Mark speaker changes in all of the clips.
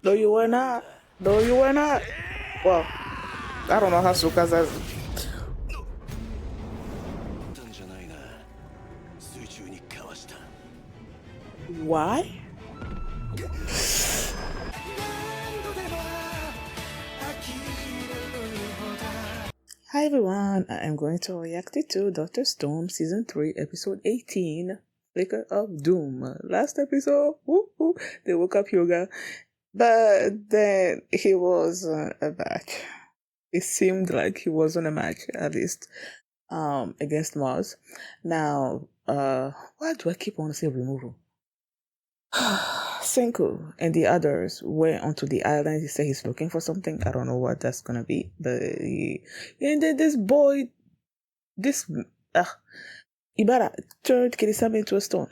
Speaker 1: No, you were not. No, you were not. Well, I don't know how Tsukasa. Why? Hi everyone, I am going to react to Dr. Stone Season 3 Episode 18, Flicker of Doom. Last episode, they woke up Hyoga, but then he was back. It seemed like he was on a match, at least, against Moz. Now, why do I keep on saying removal? Senku and the others went onto the island. He said he's looking for something. I don't know what that's gonna be, but and then this boy, Ibara turned Kirisame into a stone.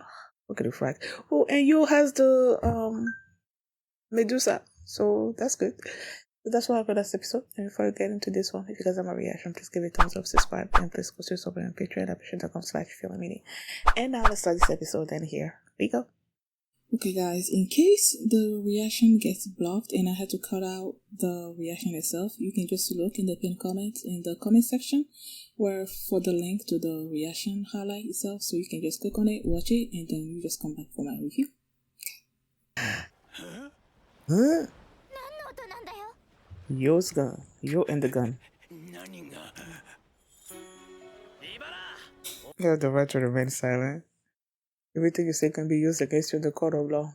Speaker 1: Look at the frag. Oh, and Yo has the Medusa, so that's good. So that's what happened last episode. And before I get into this one, if you guys have my reaction, please give it a thumbs up, subscribe, and please go to your support on Patreon at patreon.com/feelingmeaning. And now let's start this episode. And here we go. Okay guys, in case the reaction gets blocked and I had to cut out the reaction itself, you can just look in the pinned comment in the comment section where for the link to the reaction highlight itself, so you can just click on it, watch it, and then you just come back for my review. Huh? Yo's gun. Yo and the gun. You have the right to remain silent. Everything you say can be used against you in the court of law.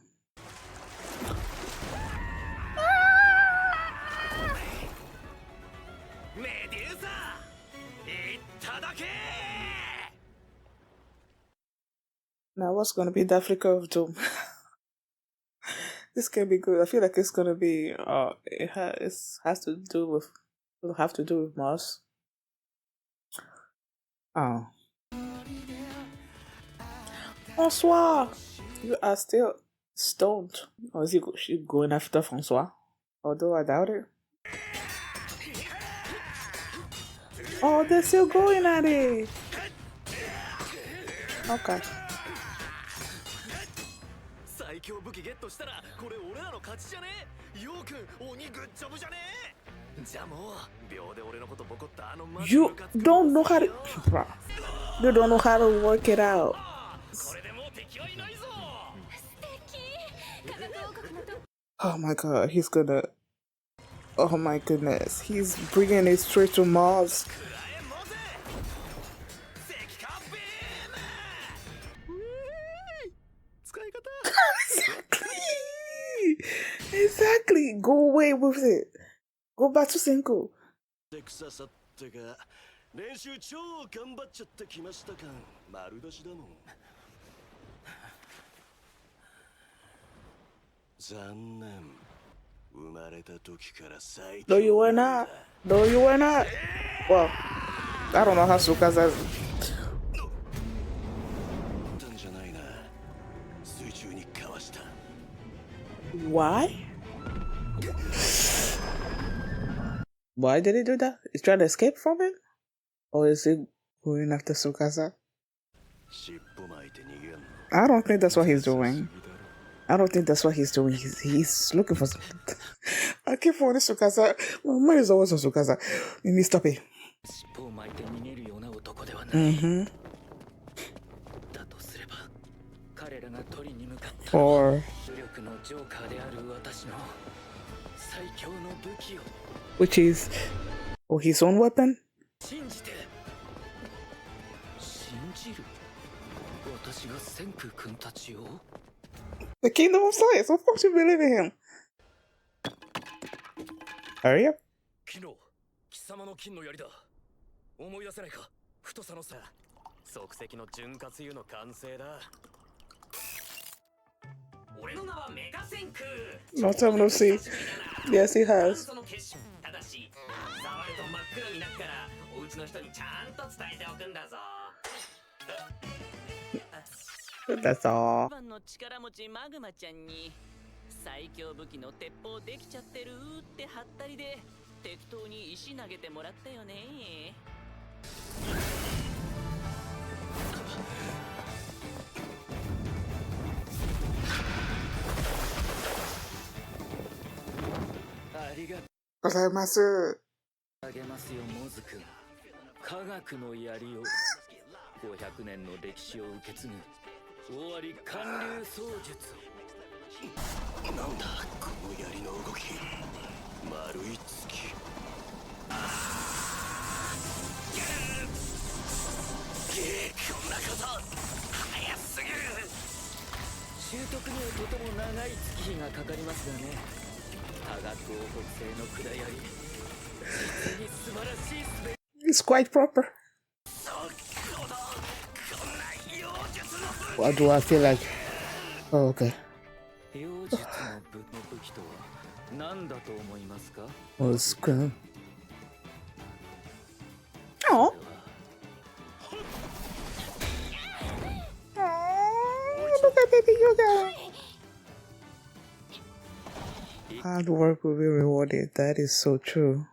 Speaker 1: Now what's gonna be the flicker of doom? This can be good. I feel like it's gonna be it has to do with Moz. Oh. François! You are still stoned. Or is she going after François? Although I doubt it. Oh, they're still going at it! Okay. You don't know how to... You don't know how to work it out. Oh my god, he's gonna... Oh my goodness, he's bringing it straight to Moz. Exactly! Go away with it. Go back to Senku. No, you were not. No, you were not. Well, I don't know how Tsukasa. Why? Why did he do that? He's trying to escape from it? Or is he going after Tsukasa? I don't think that's what he's doing. I don't think that's what he's doing. He's looking for something. I keep wanting Tsukasa. My mind is always on Tsukasa. Let me stop it. Or... which is... or his own weapon? The Kingdom of Science, of course you believe in him. Hurry up. No time no see. Yes, he has. That's all. ございます。
Speaker 2: あげますよ、モズ君。科学の槍を500年の歴史を受け継ぐ終わり韓流槍術を。なんだこの槍の動き。丸い月。こんなこと早すぎる。習得にはとても長い月日がかかりますがね。科学王国製の管槍、実に素晴らしい滑り。
Speaker 1: It's quite proper. What do I feel like? Oh, okay. Oh, scream. Oh. Look at baby Yoga. Hard work will be rewarded. That is so true.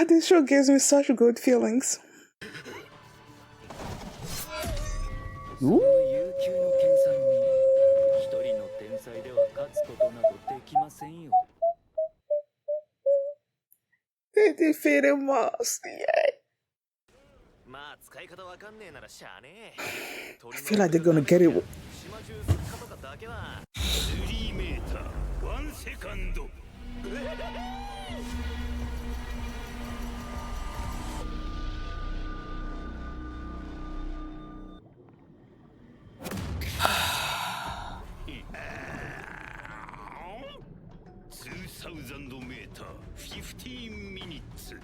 Speaker 1: This show gives me such good feelings. Ooh. They defeated Moz. Yay. I feel like they're gonna get it.
Speaker 2: meter, 15 minutes.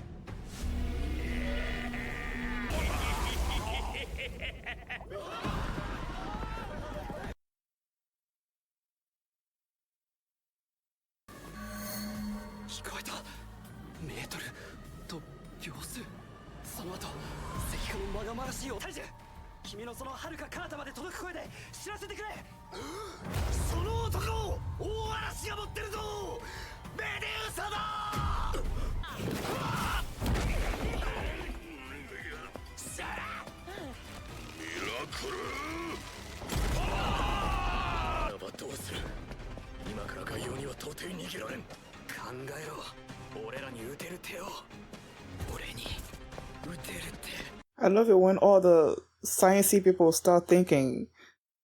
Speaker 2: I love it when all the sciencey people start thinking,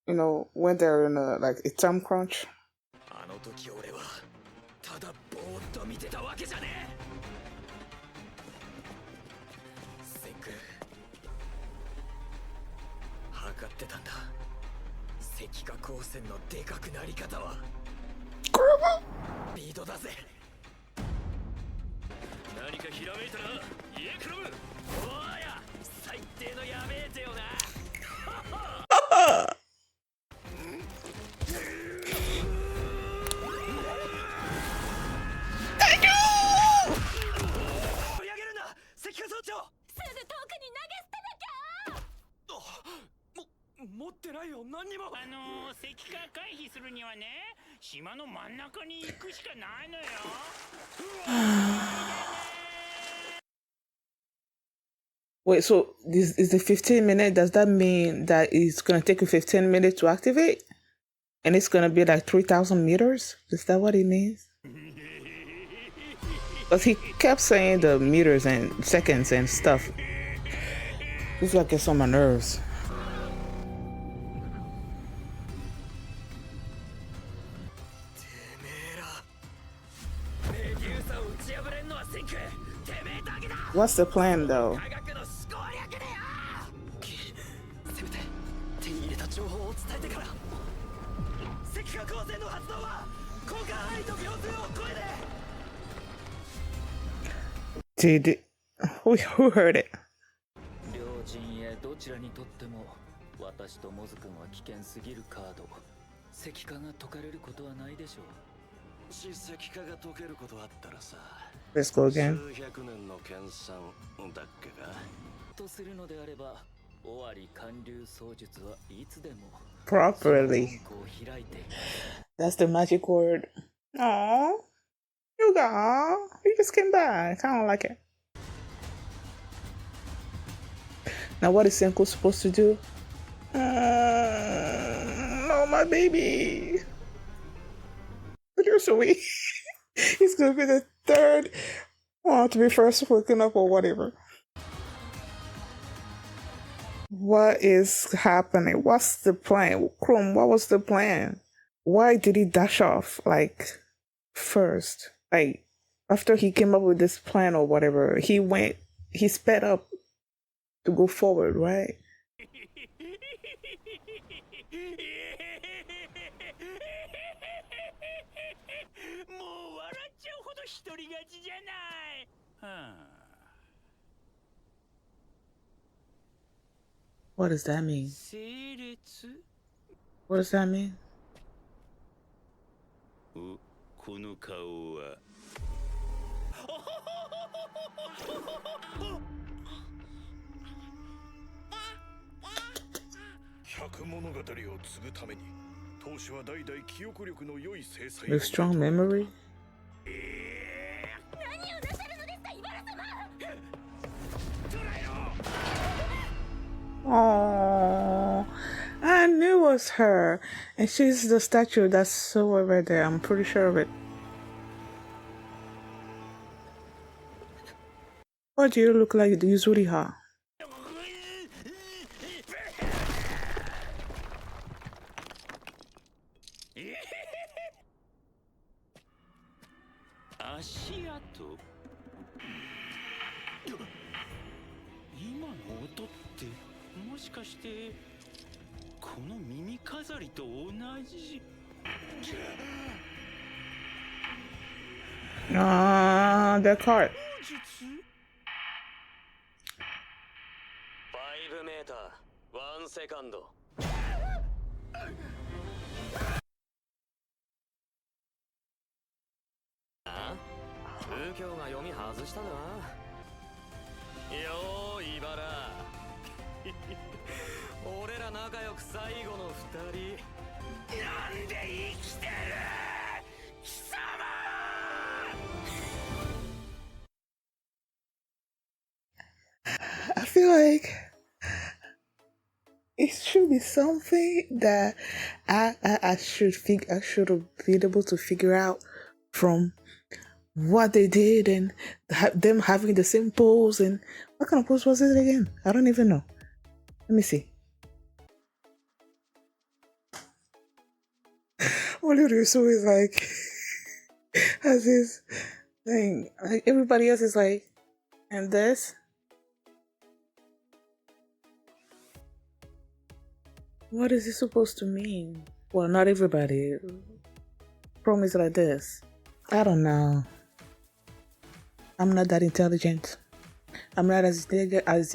Speaker 2: you know, when they're in a time crunch. Wait, so this is the 15 minute. Does that mean that it's going to take you 15 minutes to activate? And it's going to be like 3,000 meters? Is that what it means? Because he kept saying the meters and seconds and stuff. This like gets on my nerves. What's the plan though? Who heard it? Let's go again. Properly. That's the magic word. Aww. You just came back. I don't like it.
Speaker 1: Now, what is Senku supposed to do? No, my baby. But you're so weak. He's gonna be the third one to be first waking up or whatever. What is happening? What's the plan? Chrome, what was the plan? Why did he dash off, like, first? Like, after he came up with this plan or whatever, he sped up to go forward, right? What does that mean? What does that mean?
Speaker 2: この顔は百物語を継ぐために当主は代々記憶力の良い制裁
Speaker 1: With strong memory?
Speaker 3: 何をなさるのですか、イバラ様。
Speaker 1: Oh, I knew it was her. And she's the statue that's so over there. I'm pretty sure of it. Why do you look like Yuzuriha? The card.
Speaker 2: 5メーター1セカンドあ右京が読み外したなよーイバラ俺ら仲良く最後の2人なんで生きてる貴様
Speaker 1: I feel like it should be something that I should have been able to figure out from what they did and them having the same pose. And what kind of pose was it again? I don't even know. Let me see. Oliver so is like has his thing. Like everybody else is like, and this. What is it supposed to mean? Well, not everybody. Promise like this. I don't know. I'm not that intelligent. I'm not as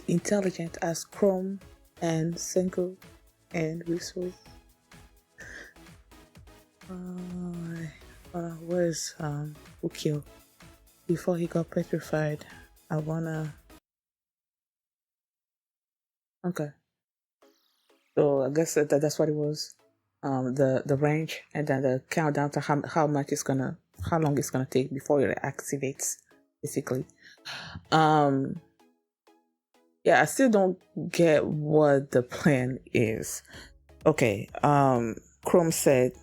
Speaker 1: intelligent as Chrome and Senku and Risu. Where's Ukyo? Before he got petrified, I wanna. Okay. So I guess that's what it was. The range and then the countdown to how long it's gonna take before it activates, basically. Yeah, I still don't get what the plan is. Okay, Chrome said,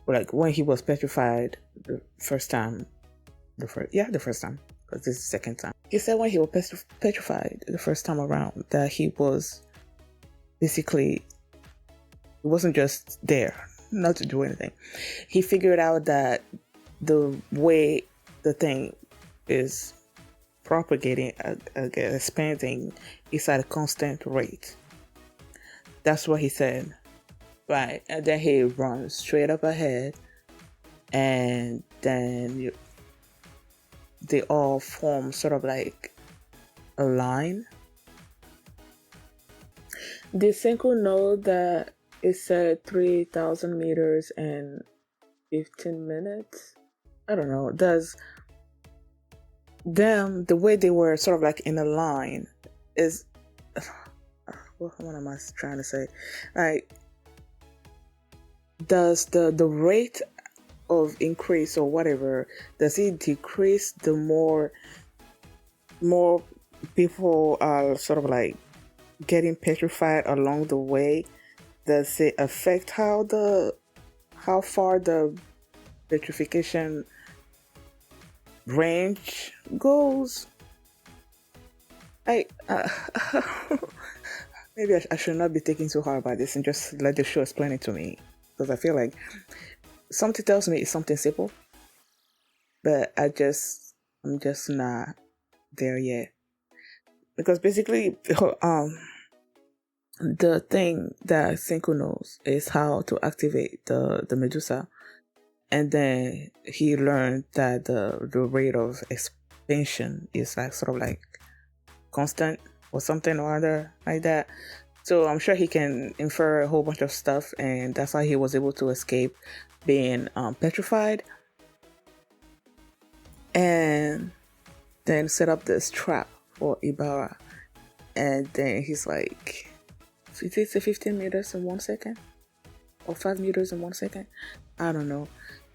Speaker 1: like, when he was petrified the first time, the first time, because this is the second time. He said when he was petrified the first time around that he was basically, he wasn't just there not to do anything. He figured out that the way the thing is propagating, expanding, is at a constant rate. That's what he said. Right. And then he runs straight up ahead, and then they all form sort of like a line. Did Senku know that it said 3,000 meters in 15 minutes? I don't know. Does them, the way they were sort of like in a line is, what am I trying to say? Like, does the rate of increase or whatever, does it decrease the more people are sort of like getting petrified along the way, does it affect how far the petrification range goes? I maybe I should not be taking too hard about this and just let the show explain it to me, because I feel like something tells me it's something simple, but I'm just not there yet. Because basically, the thing that Senku knows is how to activate the Medusa, and then he learned that the rate of expansion is like sort of like constant or something or other like that. So I'm sure he can infer a whole bunch of stuff, and that's how he was able to escape being petrified, and then set up this trap for Ibara. And then he's like, it takes 15 meters in 1 second, or 5 meters in 1 second. I don't know,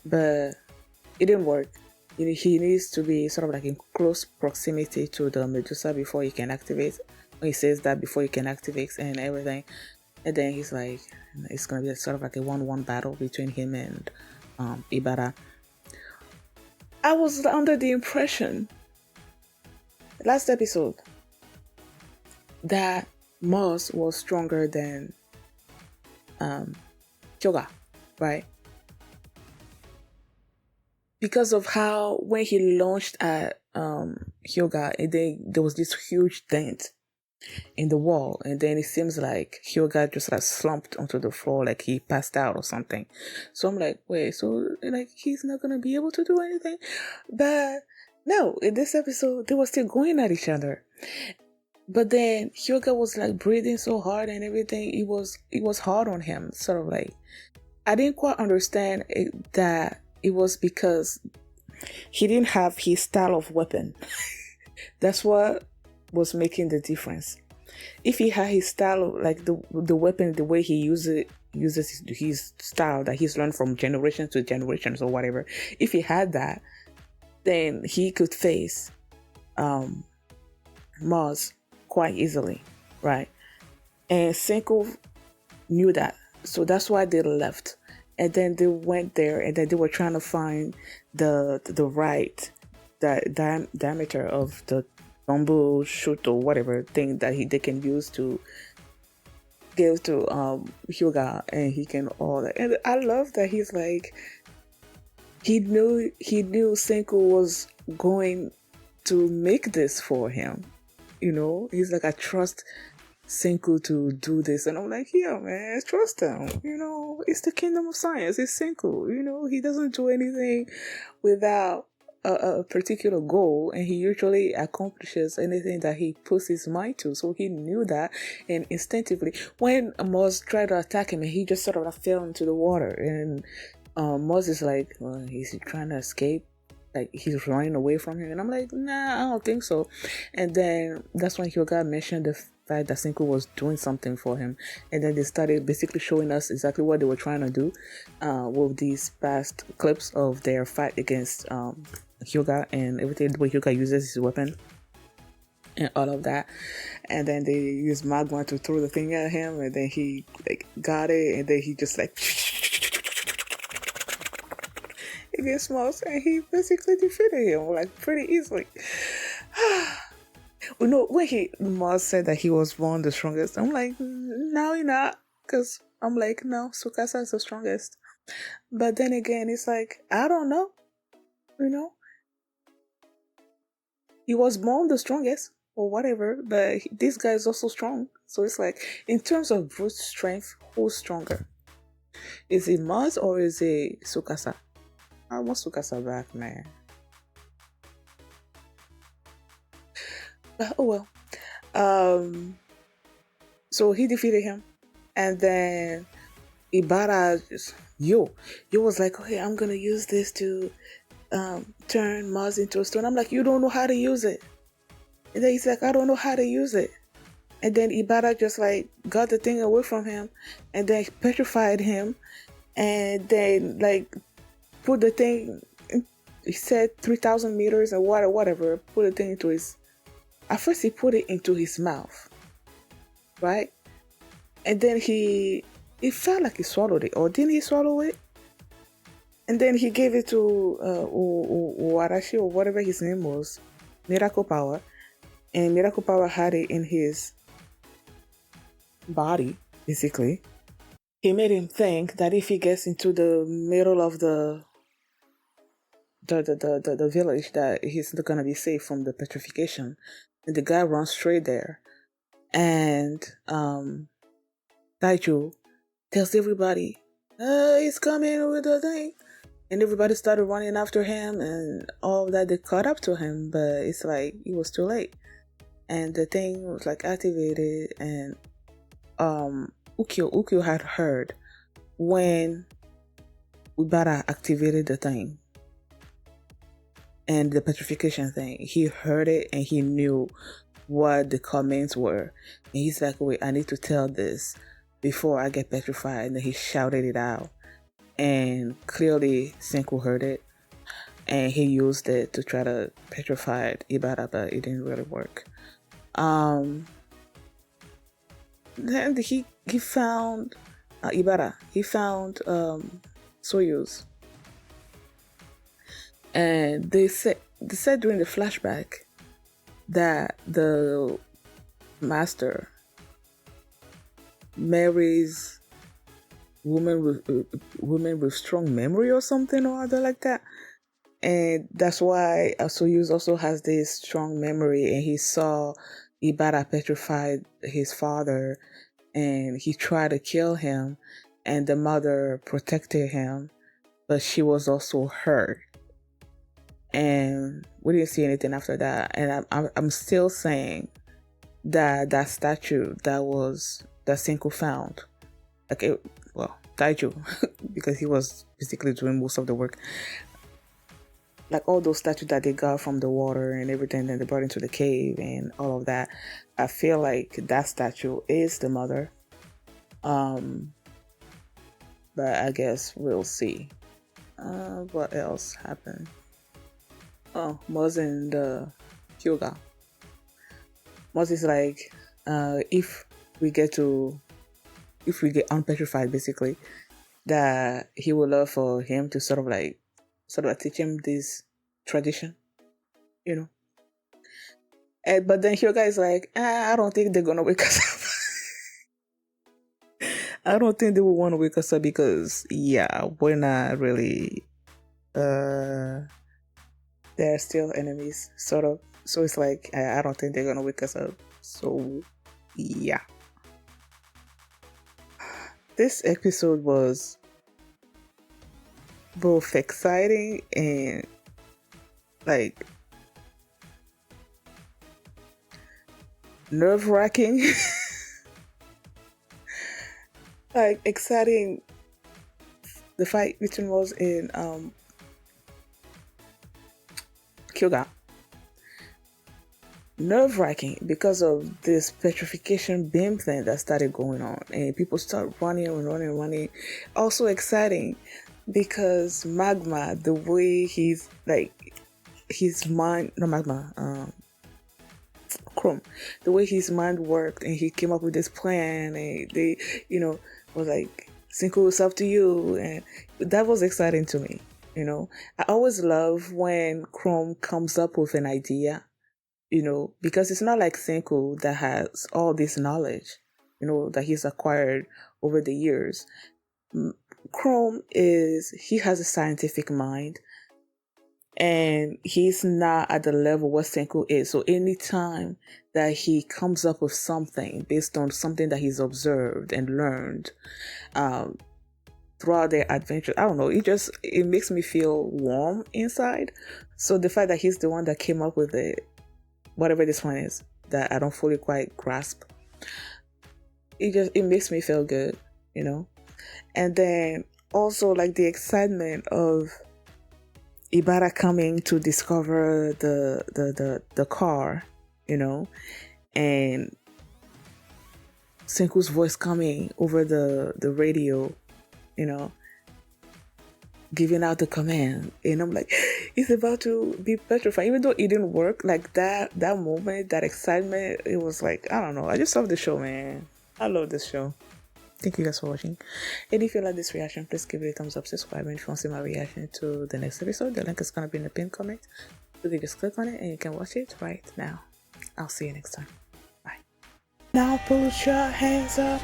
Speaker 1: but it didn't work. He needs to be sort of like in close proximity to the Medusa before he can activate. He says that before he can activate and everything. And then he's like, it's gonna be sort of like a 1-1 battle between him and Ibara. I was under the impression last episode that Moz was stronger than Hyoga, right? Because of how when he launched at Hyoga, and then there was this huge dent in the wall, and then it seems like Hyoga just like slumped onto the floor, like he passed out or something. So I'm like, wait, so like he's not gonna be able to do anything? But no, in this episode they were still going at each other. But then Hyoga was like breathing so hard and everything. It was hard on him, sort of like. I didn't quite understand that it was because he didn't have his style of weapon. That's what was making the difference. If he had his style of, like the weapon, the way he uses his style that he's learned from generation to generations or whatever, if he had that, then he could face Moz quite easily, right? And Senku knew that, so that's why they left. And then they went there, and then they were trying to find the right diameter of the bamboo shoot or whatever thing that they can use to give to Hyoga, and he can all that. And I love that he's like, he knew Senku was going to make this for him. He's like, I trust Senku to do this, and I'm like, yeah, man, trust him. It's the kingdom of science. It's Senku. He doesn't do anything without a particular goal, and he usually accomplishes anything that he puts his mind to. So he knew that, and instinctively, when Moz tried to attack him, and he just sort of fell into the water, and Moz is like, he's trying to escape. Like he's running away from him, and I'm like, nah, I don't think so. And then that's when Hyoga mentioned the fact that Senku was doing something for him, and then they started basically showing us exactly what they were trying to do with these past clips of their fight against Hyoga and everything, the way Hyoga uses his weapon and all of that. And then they used magma to throw the thing at him, and then he like got it, and then he just like against Moz, and he basically defeated him like pretty easily. When Moz said that he was born the strongest, I'm like, no, you're not, because I'm like, no, Tsukasa is the strongest. But then again, it's like, I don't know, he was born the strongest or whatever, but this guy is also strong. So it's like, in terms of brute strength, who's stronger? Is it Moz or is it Tsukasa? I want Tsukasa back, man. But, oh well. So he defeated him, and then Ibara was like, okay, I'm gonna use this to turn Moz into a stone. I'm like, you don't know how to use it. And then he's like, I don't know how to use it. And then Ibara just like got the thing away from him, and then petrified him, and then like put the thing, he said 3,000 meters or whatever, put the thing into his, at first he put it into his mouth. right? And then it felt like he swallowed it, or didn't he swallow it? And then he gave it to Warashi, or whatever his name was, Miracle Power. And Miracle Power had it in his body, basically. He made him think that if he gets into the middle of the village, that he's not gonna be safe from the petrification. And the guy runs straight there. And Taichu tells everybody, he's coming with the thing. And everybody started running after him and all that. They caught up to him, but it's like it was too late. And the thing was like activated, and Ukyo had heard when Ibara activated the thing and the petrification thing. He heard it and he knew what the comments were. And he's like, wait, I need to tell this before I get petrified. And then he shouted it out. And clearly Senku heard it. And he used it to try to petrify Ibara, but it didn't really work. Then he found Ibara. He found Soyuz. And they said during the flashback that the master marries women with strong memory or something or other like that. And that's why Soyuz also has this strong memory, and he saw Ibara petrified his father, and he tried to kill him, and the mother protected him, but she was also hurt. And we didn't see anything after that. And I'm still saying that statue that Senku found, okay, well, Taiju, because he was basically doing most of the work. Like all those statues that they got from the water and everything that they brought into the cave and all of that, I feel like that statue is the mother. But I guess we'll see. What else happened? Oh, Moz and Hyoga. Moz is like, if we get unpetrified, basically, that he would love for him to sort of teach him this tradition, you know. But then Hyoga is like, I don't think they're gonna wake us up. I don't think they will want to wake us up because, yeah, we're not really. They're still enemies, sort of. So it's like, I don't think they're gonna wake us up. So, yeah. This episode was both exciting and like nerve-wracking. Like exciting, the fight between Moz and Hyoga. Nerve-wracking because of this petrification beam thing that started going on, and people start running. Also exciting because Magma, the way he's like his mind, no Magma, Chrome, the way his mind worked, and he came up with this plan, and they, was like, Senku, it's up to you, and that was exciting to me. I always love when Chrome comes up with an idea, because it's not like Senku that has all this knowledge, that he's acquired over the years. Chrome he has a scientific mind, and he's not at the level where Senku is. So anytime that he comes up with something based on something that he's observed and learned, throughout their adventure, I don't know, it makes me feel warm inside. So the fact that he's the one that came up with it, whatever this one is, that I don't fully quite grasp, it makes me feel good, And then also like the excitement of Ibara coming to discover the car, and Senku's voice coming over the radio, giving out the command, and I'm like, he's about to be petrified. Even though it didn't work, like that moment, that excitement, it was like, I don't know, I just love the show, man. I love this show. Thank you guys for watching. And if you like this reaction, please give it a thumbs up, subscribe, and if you want to see my reaction to the next episode, the link is gonna be in the pinned comment. You can just click on it and you can watch it right now. I'll see you next time. Bye. Now put your hands up.